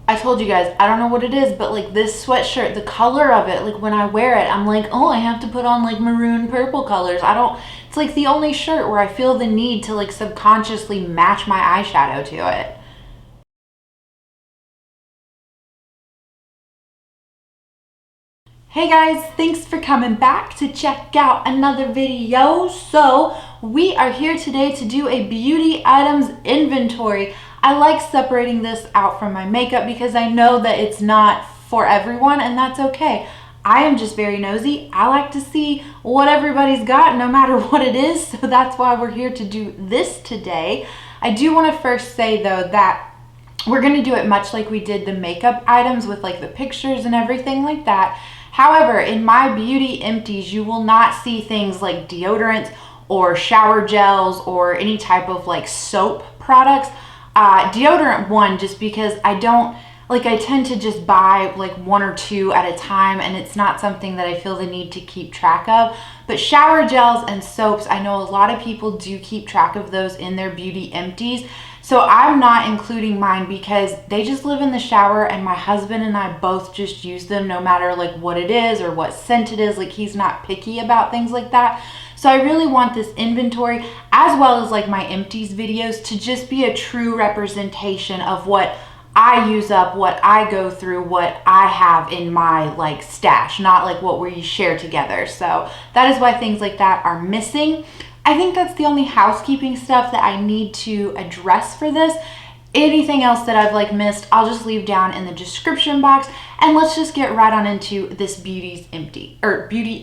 I told you guys, I don't know what it is, but like this sweatshirt, the color of it, like when I wear it, I'm like, oh, I have to put on like maroon purple colors. It's like the only shirt where I feel the need to like subconsciously match my eyeshadow to it. Hey guys, thanks for coming back to check out another video. So we are here today to do a beauty items inventory. I like separating this out from my makeup because I know that it's not for everyone, and that's okay. I am just very nosy. I like to see what everybody's got no matter what it is, so that's why we're here to do this today. I do want to first say though that we're going to do it much like we did the makeup items with like the pictures and everything like that. However, in my beauty empties, you will not see things like deodorants or shower gels or any type of like soap products. Deodorant one, just because I tend to just buy like one or two at a time, and it's not something that I feel the need to keep track of. But shower gels and soaps, I know a lot of people do keep track of those in their beauty empties. So I'm not including mine because they just live in the shower, and my husband and I both just use them no matter like what it is or what scent it is. Like, he's not picky about things like that. So I really want this inventory, as well as like my empties videos, to just be a true representation of what I use up, what I go through, what I have in my like stash, not like what we share together. So that is why things like that are missing. I think that's the only housekeeping stuff that I need to address for this. Anything else that I've like missed, I'll just leave down in the description box, and let's just get right on into this beauty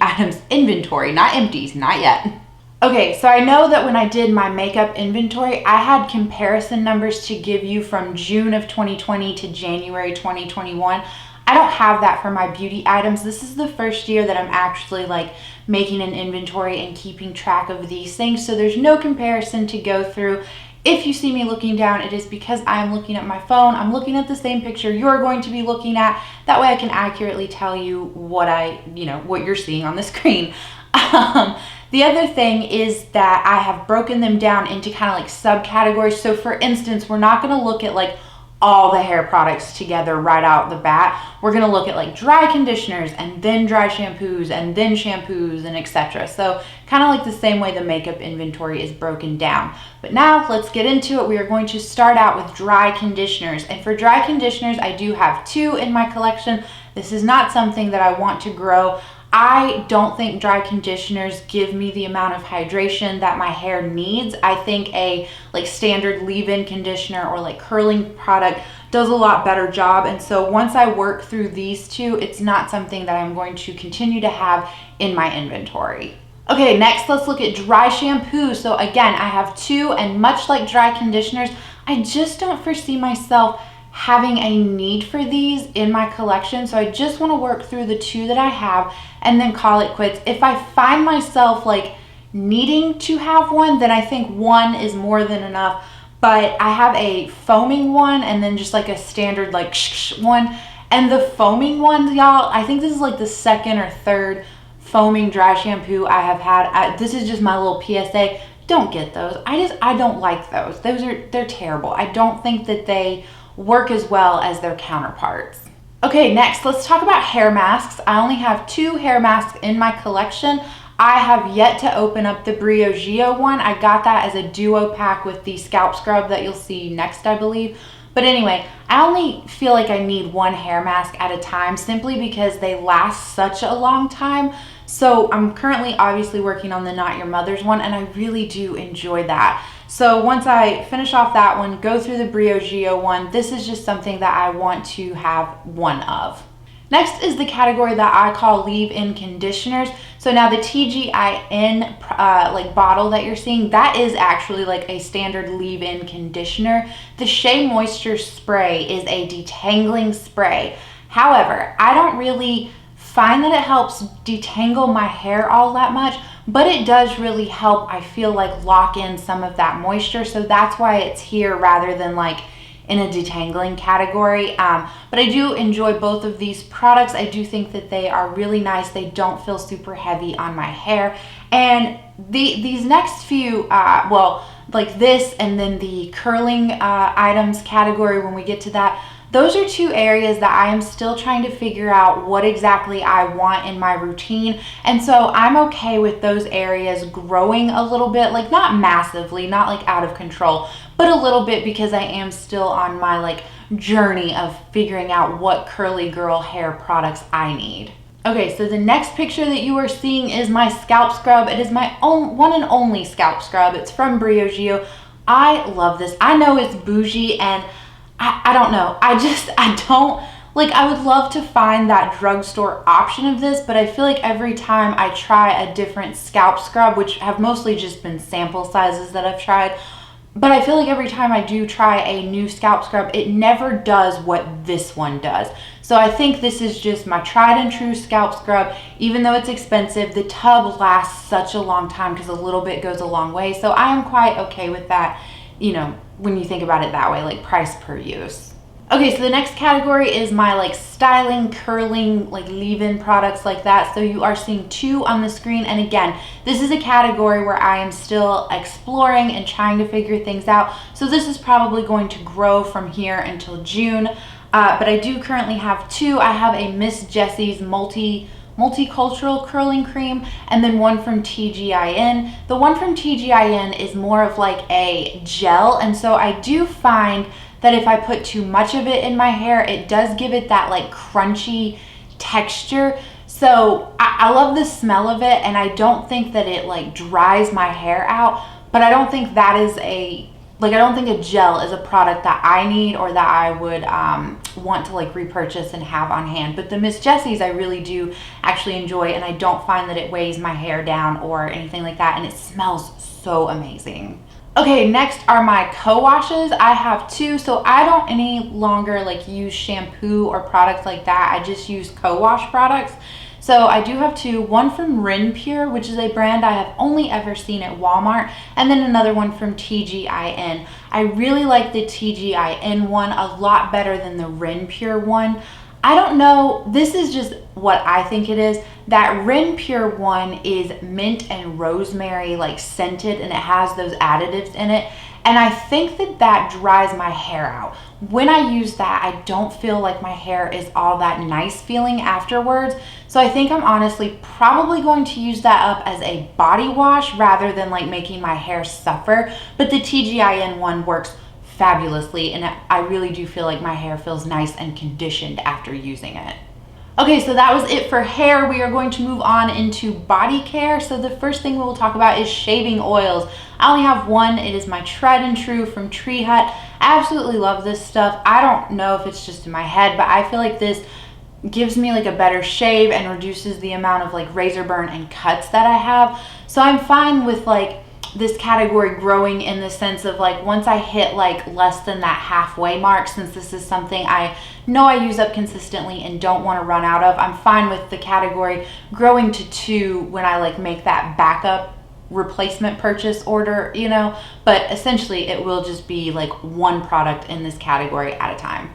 items inventory, not empties, not yet. Okay, so I know that when I did my makeup inventory, I had comparison numbers to give you from June of 2020 to January 2021. I don't have that for my beauty items. This is the first year that I'm actually like making an inventory and keeping track of these things. So there's no comparison to go through. If you see me looking down, it is because I'm looking at my phone. I'm looking at the same picture you're going to be looking at. That way I can accurately tell you what what you're seeing on the screen. The other thing is that I have broken them down into kind of like subcategories. So for instance, we're not going to look at like all the hair products together right out the bat. We're going to look at like dry conditioners and then dry shampoos and then shampoos and etc. So kind of like the same way the makeup inventory is broken down. But now let's get into it. We are going to start out with dry conditioners. And for dry conditioners, I do have two in my collection. This is not something that I want to grow. I don't think dry conditioners give me the amount of hydration that my hair needs. I think a like standard leave-in conditioner or like curling product does a lot better job. And so once I work through these two, it's not something that I'm going to continue to have in my inventory. Okay, next let's look at dry shampoo. So again, I have two, and much like dry conditioners, I just don't foresee myself having a need for these in my collection. So I just want to work through the two that I have and then call it quits. If I find myself like needing to have one, then I think one is more than enough. But I have a foaming one and then just like a standard like one. And the foaming one, y'all, I think this is like the second or third foaming dry shampoo I have had. This is just my little PSA. Don't get those. I don't like those. They're terrible. I don't think that they work as well as their counterparts. Okay, next let's talk about hair masks. I only have two hair masks in my collection. I have yet to open up the Briogeo one. I got that as a duo pack with the Scalp Scrub that you'll see next, I believe. But anyway, I only feel like I need one hair mask at a time simply because they last such a long time. So I'm currently obviously working on the Not Your Mother's one, and I really do enjoy that. So once I finish off that one, go through the Briogeo one, this is just something that I want to have one of. Next is the category that I call leave-in conditioners. So now the TGIN like bottle that you're seeing, that is actually like a standard leave-in conditioner. The Shea Moisture Spray is a detangling spray. However, I don't really find that it helps detangle my hair all that much, but it does really help, I feel like, lock in some of that moisture. So that's why it's here rather than like in a detangling category. But I do enjoy both of these products. I do think that they are really nice. They don't feel super heavy on my hair. And these next few, well, like this and then the curling items category, when we get to that, those are two areas that I am still trying to figure out what exactly I want in my routine. And so I'm okay with those areas growing a little bit, like not massively, not like out of control, but a little bit, because I am still on my like journey of figuring out what curly girl hair products I need. Okay, so the next picture that you are seeing is my scalp scrub. It is my own one and only scalp scrub. It's from Briogeo. I love this. I know it's bougie, and I don't know. I don't, like, I would love to find that drugstore option of this, but I feel like every time I try a different scalp scrub, which have mostly just been sample sizes that I've tried, but I feel like every time I do try a new scalp scrub, it never does what this one does. So I think this is just my tried and true scalp scrub. Even though it's expensive, the tub lasts such a long time because a little bit goes a long way. So I am quite okay with that, you know, when you think about it that way, like price per use. Okay, so the next category is my like styling, curling, like leave-in products like that. So you are seeing two on the screen. And again, this is a category where I am still exploring and trying to figure things out. So this is probably going to grow from here until June. But I do currently have two. I have a Miss Jessie's multicultural curling cream, and then one from TGIN. The one from TGIN is more of like a gel, and so I do find that if I put too much of it in my hair, it does give it that like crunchy texture. So I love the smell of it, and I don't think that it like dries my hair out, but I don't think that is I don't think a gel is a product that I need or that I would want to like repurchase and have on hand. But the Miss Jessie's I really do actually enjoy, and I don't find that it weighs my hair down or anything like that, and it smells so amazing. Okay, next are my co-washes. I have two, so I don't any longer like use shampoo or products like that. I just use co-wash products. So I do have two, one from Rin Pure, which is a brand I have only ever seen at Walmart, and then another one from TGIN. I really like the TGIN one a lot better than the Rin Pure one. I don't know, this is just what I think it is. That Rin Pure one is mint and rosemary like scented, and it has those additives in it. And I think that that dries my hair out. When I use that, I don't feel like my hair is all that nice feeling afterwards. So I think I'm honestly probably going to use that up as a body wash rather than like making my hair suffer. But the TGIN one works fabulously, and I really do feel like my hair feels nice and conditioned after using it. Okay, so that was it for hair. We are going to move on into body care. So the first thing we'll talk about is shaving oils. I only have one. It is my tried and true from Tree Hut. I absolutely love this stuff. I don't know if it's just in my head, but I feel like this gives me like a better shave and reduces the amount of like razor burn and cuts that I have. So I'm fine with like this category growing in the sense of like once I hit like less than that halfway mark, since this is something I know I use up consistently and don't want to run out of, I'm fine with the category growing to two when I like make that backup replacement purchase order, you know, but essentially it will just be like one product in this category at a time.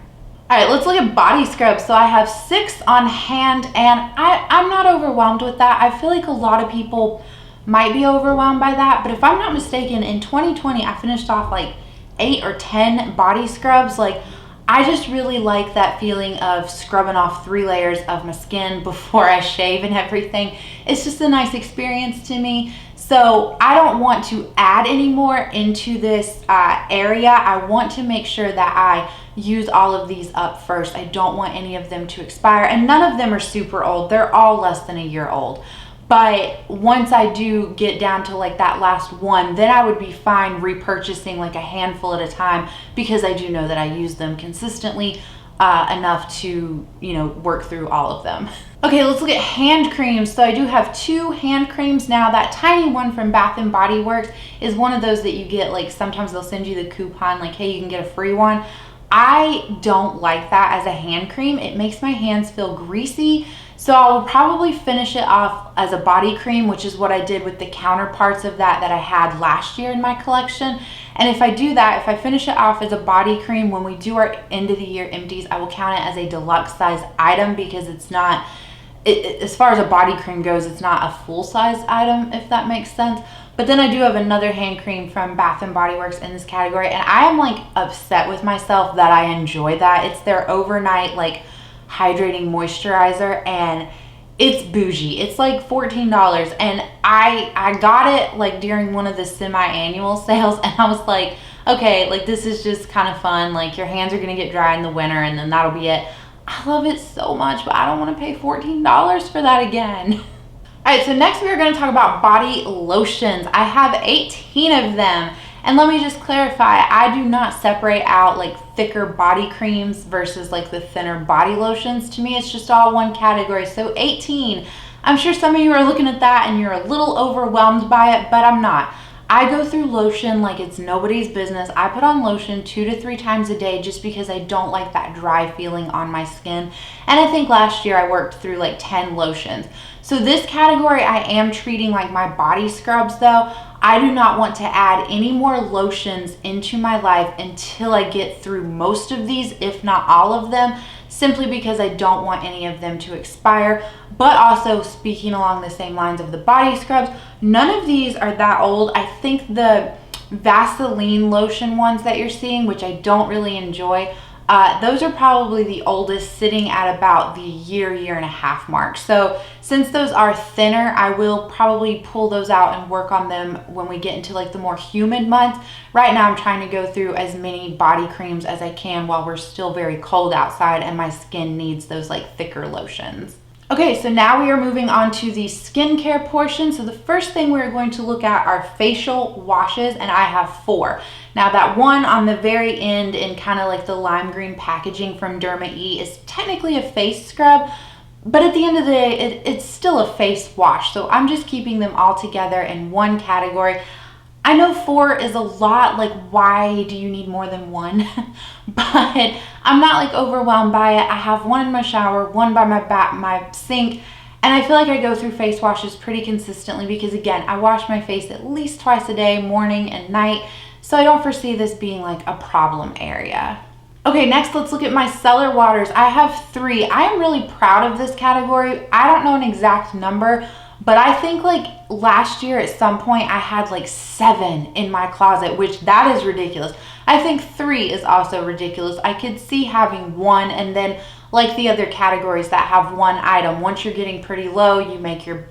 All right, let's look at body scrubs. So I have 6 on hand, and I'm not overwhelmed with that. I feel like a lot of people might be overwhelmed by that, but if I'm not mistaken, in 2020 I finished off like 8 or 10 body scrubs. Like, I just really like that feeling of scrubbing off 3 layers of my skin before I shave and everything. It's just a nice experience to me. So I don't want to add any more into this area. I want to make sure that I use all of these up first. I don't want any of them to expire, and none of them are super old. They're all less than a year old. But once I do get down to like that last one, then I would be fine repurchasing like a handful at a time, because I do know that I use them consistently enough to, you know, work through all of them. Okay, let's look at hand creams. So I do have 2 hand creams now. That tiny one from Bath and Body Works is one of those that you get, like sometimes they'll send you the coupon like, hey, you can get a free one. I don't like that as a hand cream. It makes my hands feel greasy. So I will probably finish it off as a body cream, which is what I did with the counterparts of that I had last year in my collection. And if I do that, if I finish it off as a body cream, when we do our end of the year empties, I will count it as a deluxe size item, because it's not as far as a body cream goes, it's not a full-size item, if that makes sense. But then I do have another hand cream from Bath & Body Works in this category, and I am like upset with myself that I enjoy that. It's their overnight like hydrating moisturizer, and it's bougie. It's like $14, and I got it like during one of the semi-annual sales, and I was like, okay, like this is just kind of fun. Like your hands are gonna get dry in the winter, and then that'll be it. I love it so much, but I don't want to pay $14 for that again. All right, so next we are going to talk about body lotions. I have 18 of them. And let me just clarify, I do not separate out like thicker body creams versus like the thinner body lotions. To me, it's just all one category. So 18. I'm sure some of you are looking at that and you're a little overwhelmed by it, but I'm not. I go through lotion like it's nobody's business. I put on lotion 2 to 3 times a day just because I don't like that dry feeling on my skin. And I think last year I worked through like 10 lotions. So this category I am treating like my body scrubs though. I do not want to add any more lotions into my life until I get through most of these, if not all of them, simply because I don't want any of them to expire. But also, speaking along the same lines of the body scrubs, none of these are that old. I think the Vaseline lotion ones that you're seeing, which I don't really enjoy, those are probably the oldest, sitting at about the year and a half mark. So since those are thinner, I will probably pull those out and work on them when we get into like the more humid months. Right now I'm trying to go through as many body creams as I can while we're still very cold outside and my skin needs those like thicker lotions. Okay, so now we are moving on to the skincare portion. So the first thing we're going to look at are facial washes, and I have 4. Now that one on the very end in kind of like the lime green packaging from Derma E is technically a face scrub, but at the end of the day, it's still a face wash. So I'm just keeping them all together in one category. I know 4 is a lot, like why do you need more than 1? But I'm not like overwhelmed by it. I have 1 in my shower, 1 by my sink, and I feel like I go through face washes pretty consistently because again, I wash my face at least twice a day, morning and night, so I don't foresee this being like a problem area. Okay, next let's look at my micellar waters. I have 3. I am really proud of this category. I don't know an exact number, but I think like last year at some point I had like 7 in my closet, which that is ridiculous. I think 3 is also ridiculous. I could see having 1, and then like the other categories that have 1 item, once you're getting pretty low, you make your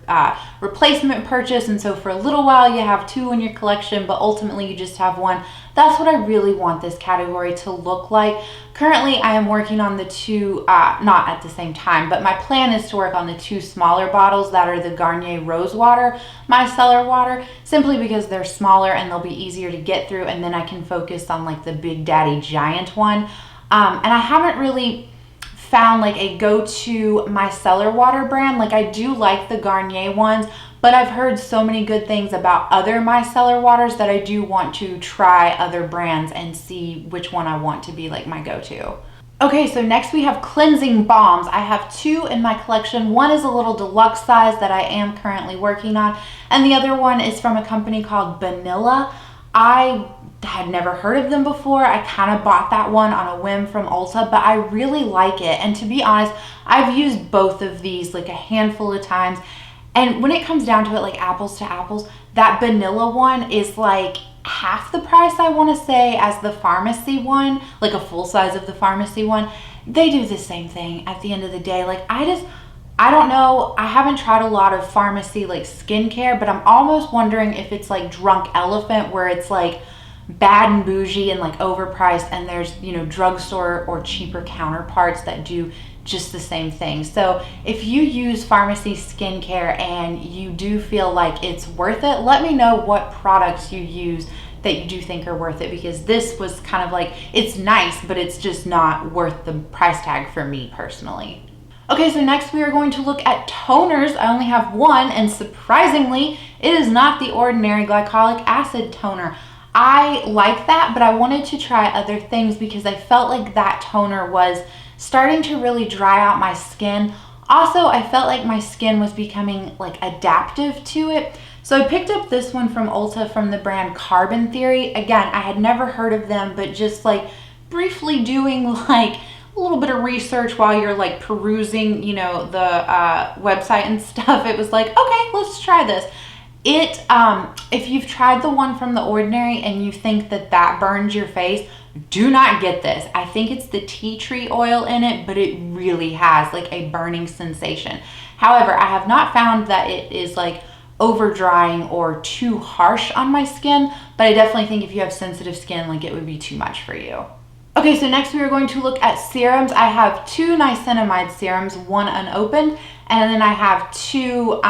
replacement purchase, and so for a little while you have 2 in your collection, but ultimately you just have 1. That's what I really want this category to look like. Currently I am working on the 2, not at the same time, but my plan is to work on the 2 smaller bottles that are the Garnier Rose Water micellar water, simply because they're smaller and they'll be easier to get through, and then I can focus on like the Big Daddy giant one. And I haven't really found like a go-to micellar water brand. Like I do like the Garnier ones, but I've heard so many good things about other micellar waters that I do want to try other brands and see which one I want to be like my go-to. Okay, so next we have cleansing balms. I have 2 in my collection. One is a little deluxe size that I am currently working on, and the other one is from a company called Vanilla. I had never heard of them before. I kind of bought that one on a whim from Ulta, but I really like it. And to be honest, I've used both of these like a handful of times. And when it comes down to it, like apples to apples, that Vanilla one is like half the price, I want to say, as the pharmacy one, like a full size of the pharmacy one. They do the same thing at the end of the day. Like I don't know, I haven't tried a lot of pharmacy like skincare, but I'm almost wondering if it's like Drunk Elephant, where it's like bad and bougie and like overpriced, and there's, you know, drugstore or cheaper counterparts that do just the same thing. So if you use pharmacy skincare and you do feel like it's worth it, let me know what products you use that you do think are worth it, because this was kind of like, it's nice, but it's just not worth the price tag for me personally. Okay, so next we are going to look at toners. I only have 1, and surprisingly, it is not the ordinary glycolic acid toner. I like that, but I wanted to try other things because I felt like that toner was starting to really dry out my skin. Also, I felt like my skin was becoming like adaptive to it. So I picked up this one from Ulta from the brand Carbon Theory. Again, I had never heard of them, but just like briefly doing like a little bit of research while you're like perusing, you know, the website and stuff, it was like, okay, let's try this. If you've tried the one from The Ordinary and you think that that burns your face, do not get this. I think it's the tea tree oil in it, but it really has like a burning sensation. However, I have not found that it is like over drying or too harsh on my skin, but I definitely think if you have sensitive skin, like it would be too much for you. Okay, so next we are going to look at serums. I have 2 niacinamide serums, 1 unopened, and then I have 2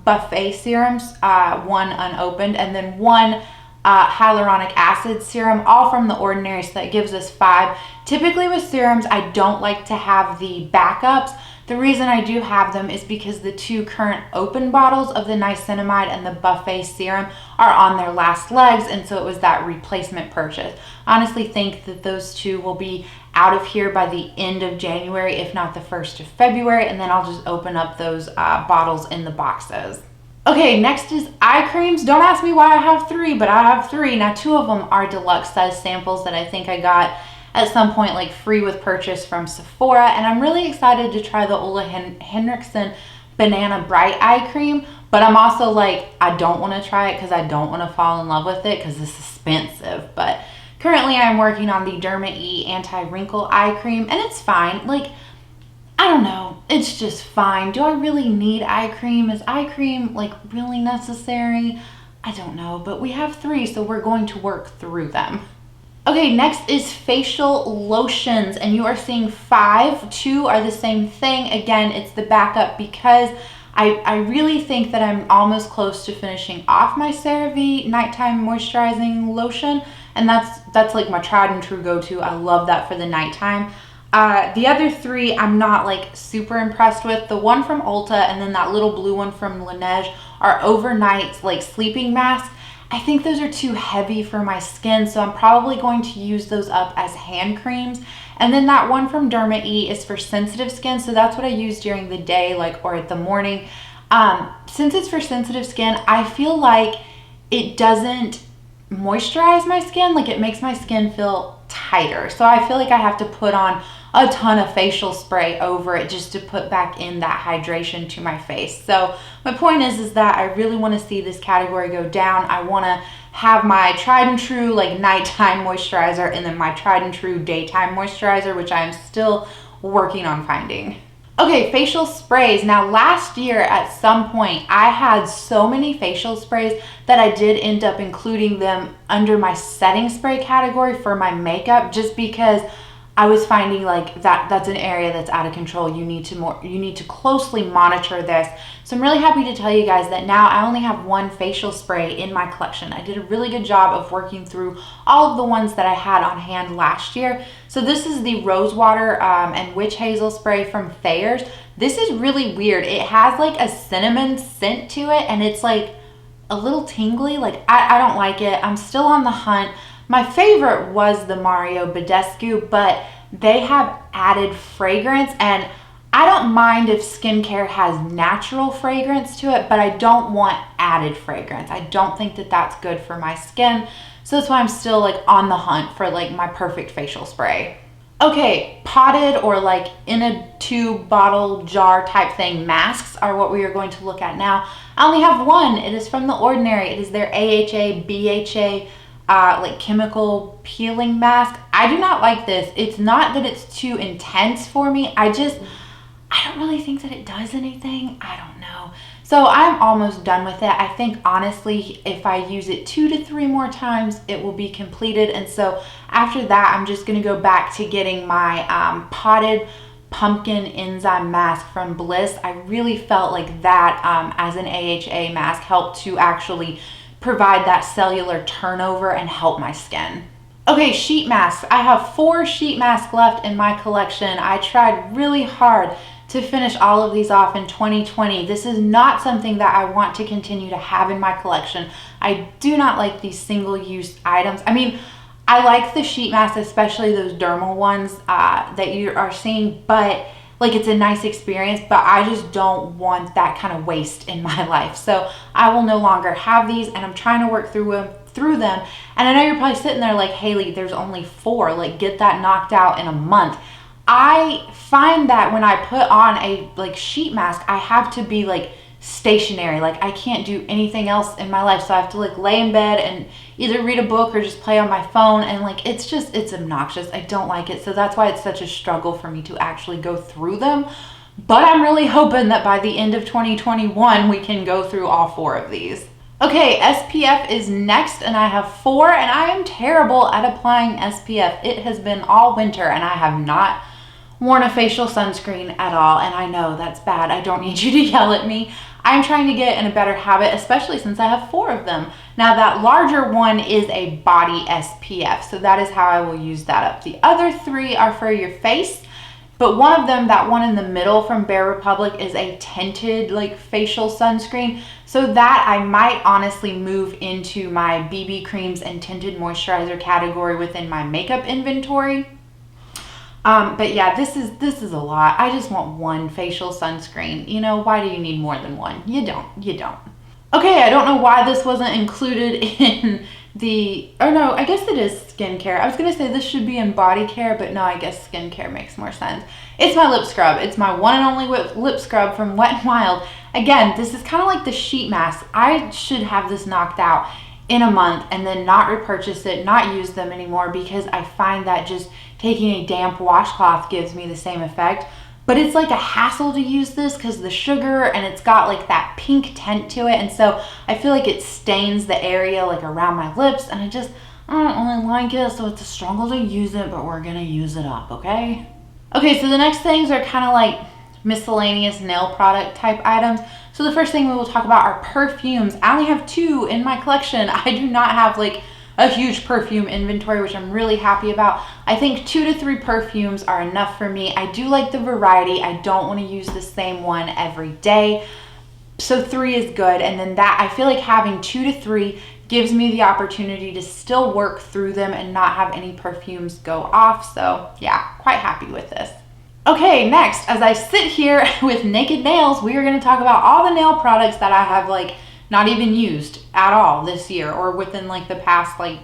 buffet serums, 1 unopened, and then 1 hyaluronic acid serum, all from The Ordinary, so that gives us 5. Typically with serums, I don't like to have the backups. The reason I do have them is because the 2 current open bottles of the niacinamide and the buffet serum are on their last legs, and so it was that replacement purchase. I honestly think that those 2 will be out of here by the end of January, if not the 1st of February, and then I'll just open up those bottles in the boxes. Okay, next is eye creams. Don't ask me why I have 3, but I have 3. Now 2 of them are deluxe size samples that I think I got at some point like free with purchase from Sephora, and I'm really excited to try the Ole Henriksen Banana Bright Eye Cream, but I'm also like, I don't want to try it because I don't want to fall in love with it because it's expensive. But currently I'm working on the Derma E Anti-Wrinkle Eye Cream, and it's fine. Like, I don't know, it's just fine. Do I really need eye cream? Is eye cream like really necessary? I don't know, but we have 3, so we're going to work through them. Okay, next is facial lotions, and you are seeing 5. 2 are the same thing. Again, it's the backup because I really think that I'm almost close to finishing off my Cerave nighttime moisturizing lotion, and that's like my tried and true go-to. I love that for the nighttime. The other 3 I'm not like super impressed with. The one from Ulta and then that little blue one from Laneige are overnight like sleeping masks. I think those are too heavy for my skin, so I'm probably going to use those up as hand creams. And then that one from Derma E is for sensitive skin, so that's what I use during the day, like, or at the morning. Since it's for sensitive skin, I feel like it doesn't moisturize my skin, like it makes my skin feel tighter. So I feel like I have to put on a ton of facial spray over it just to put back in that hydration to my face. So my point is that I really want to see this category go down. I want to have my tried and true like nighttime moisturizer and then my tried and true daytime moisturizer, which I'm still working on finding. Okay, facial sprays. Now last year at some point I had so many facial sprays that I did end up including them under my setting spray category for my makeup, just because I was finding like that's an area that's out of control. You need to closely monitor this. So I'm really happy to tell you guys that now I only have 1 facial spray in my collection. I did a really good job of working through all of the ones that I had on hand last year. So this is the Rose Water and Witch Hazel spray from Thayer's. This is really weird. It has like a cinnamon scent to it, and it's like a little tingly. Like I don't like it. I'm still on the hunt. My favorite was the Mario Badescu, but they have added fragrance, and I don't mind if skincare has natural fragrance to it, but I don't want added fragrance. I don't think that that's good for my skin. So that's why I'm still like on the hunt for like my perfect facial spray. Okay, potted or like in a tube, bottle, jar type thing masks are what we are going to look at now. I only have 1. It is from The Ordinary. It is their AHA, BHA, like chemical peeling mask. I do not like this. It's not that it's too intense for me. I don't really think that it does anything. I don't know. So I'm almost done with it. I think honestly, if I use it 2 to 3 more times, it will be completed. And so after that, I'm just going to go back to getting my potted pumpkin enzyme mask from Bliss. I really felt like that as an AHA mask helped to actually provide that cellular turnover and help my skin. Okay, sheet masks. I have 4 sheet masks left in my collection. I tried really hard to finish all of these off in 2020. This is not something that I want to continue to have in my collection. I do not like these single-use items. I mean, I like the sheet masks, especially those dermal ones that you are seeing, but like it's a nice experience, but I just don't want that kind of waste in my life. So I will no longer have these, and I'm trying to work through them. And I know you're probably sitting there like, Haley, there's only 4, like get that knocked out in a month. I find that when I put on a like sheet mask, I have to be like stationary. Like I can't do anything else in my life. So I have to like lay in bed and either read a book or just play on my phone. And like, it's obnoxious. I don't like it. So that's why it's such a struggle for me to actually go through them. But I'm really hoping that by the end of 2021, we can go through all 4 of these. Okay, SPF is next, and I have 4, and I am terrible at applying SPF. It has been all winter, and I have not worn a facial sunscreen at all, and I know that's bad. I don't need you to yell at me. I'm trying to get in a better habit, especially since I have 4 of them. Now, that larger one is a body SPF, so that is how I will use that up. The other 3 are for your face. But one of them, that one in the middle from Bare Republic, is a tinted like facial sunscreen. So that I might honestly move into my BB creams and tinted moisturizer category within my makeup inventory. But yeah, this is a lot. I just want one facial sunscreen. You know, why do you need more than one? You don't. Okay, I don't know why this wasn't included in oh no, I guess it is skincare. I was gonna say this should be in body care, but no, I guess skincare makes more sense. It's my lip scrub. It's my one and only lip scrub from Wet n Wild. Again, this is kind of like the sheet mask. I should have this knocked out in a month and then not repurchase it, not use them anymore, because I find that just taking a damp washcloth gives me the same effect. But it's like a hassle to use this because of the sugar, and it's got like that pink tint to it. And so I feel like it stains the area like around my lips, and I don't really like it. So it's a struggle to use it, but we're gonna use it up, okay? Okay, so the next things are kind of like miscellaneous nail product type items. So the first thing we will talk about are perfumes. I only have 2 in my collection. I do not have like a huge perfume inventory, which I'm really happy about. I think 2 to 3 perfumes are enough for me. I do like the variety. I don't want to use the same one every day. So 3 is good. And then that, I feel like having 2 to 3 gives me the opportunity to still work through them and not have any perfumes go off. So yeah, quite happy with this. Okay, next, as I sit here with naked nails, we are going to talk about all the nail products that I have like not even used at all this year, or within like the past like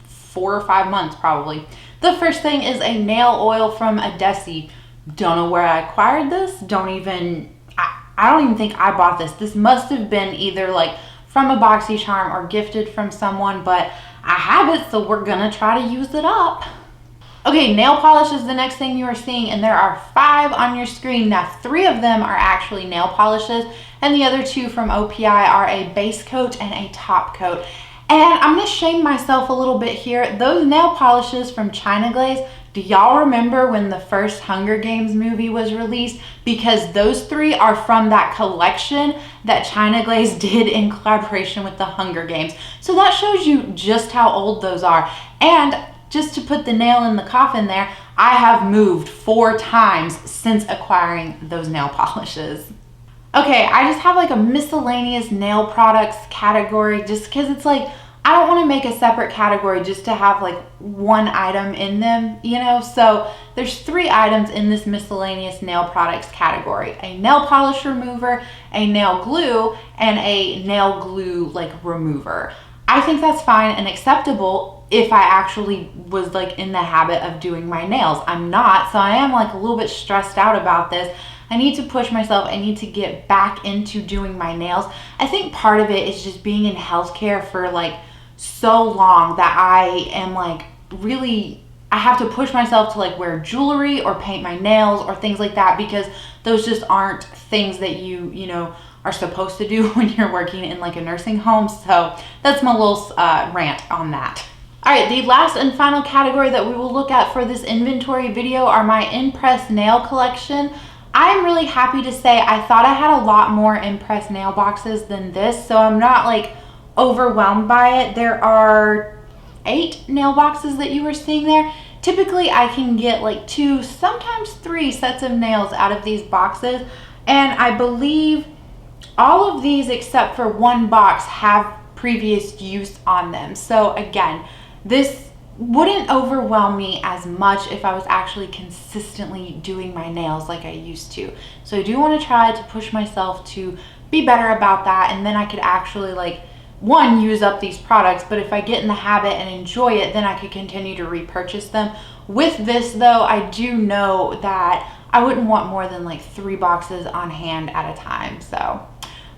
4 or 5 months probably. The first thing is a nail oil from Adesi. Don't know where I acquired this. I don't even think I bought this. This must have been either like from a BoxyCharm or gifted from someone, but I have it, so we're gonna try to use it up. Okay, nail polish is the next thing you are seeing, and there are 5 on your screen. Now, 3 of them are actually nail polishes, and the other 2 from OPI are a base coat and a top coat. And I'm gonna shame myself a little bit here. Those nail polishes from China Glaze, do y'all remember when the first Hunger Games movie was released? Because those 3 are from that collection that China Glaze did in collaboration with the Hunger Games. So that shows you just how old those are. And just to put the nail in the coffin there, I have moved 4 times since acquiring those nail polishes. Okay, I just have like a miscellaneous nail products category just because it's like, I don't want to make a separate category just to have like one item in them, you know? So there's 3 items in this miscellaneous nail products category: a nail polish remover, a nail glue, and a nail glue like remover. I think that's fine and acceptable if I actually was like in the habit of doing my nails. I'm not, so I am like a little bit stressed out about this. I need to push myself. I need to get back into doing my nails. I think part of it is just being in healthcare for like so long that I am like really, I have to push myself to like wear jewelry or paint my nails or things like that, because those just aren't things that you know, are supposed to do when you're working in like a nursing home. So that's my little rant on that. All right, the last and final category that we will look at for this inventory video are my Impress nail collection. I'm really happy to say I thought I had a lot more Impress nail boxes than this, so I'm not like overwhelmed by it. There are 8 nail boxes that you were seeing there. Typically I can get like 2, sometimes 3 sets of nails out of these boxes, and I believe all of these except for 1 box have previous use on them. So again, this wouldn't overwhelm me as much if I was actually consistently doing my nails like I used to. So I do want to try to push myself to be better about that, and then I could actually like, 1, use up these products, but if I get in the habit and enjoy it, then I could continue to repurchase them, With this though, I do know that I wouldn't want more than like 3 boxes on hand at a time. So,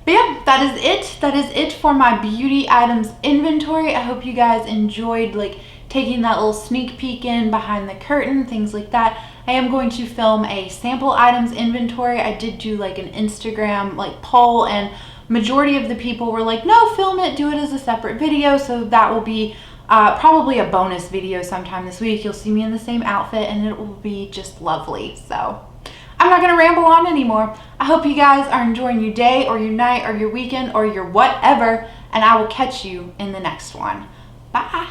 but yeah, that is it. That is it for my beauty items inventory. I hope you guys enjoyed like taking that little sneak peek in behind the curtain, things like that. I am going to film a sample items inventory. I did do like an Instagram like poll, and majority of the people were like, no, film it, do it as a separate video. So that will be probably a bonus video sometime this week. You'll see me in the same outfit and it will be just lovely. So I'm not gonna ramble on anymore. I hope you guys are enjoying your day or your night or your weekend or your whatever, and I will catch you in the next one. Bye.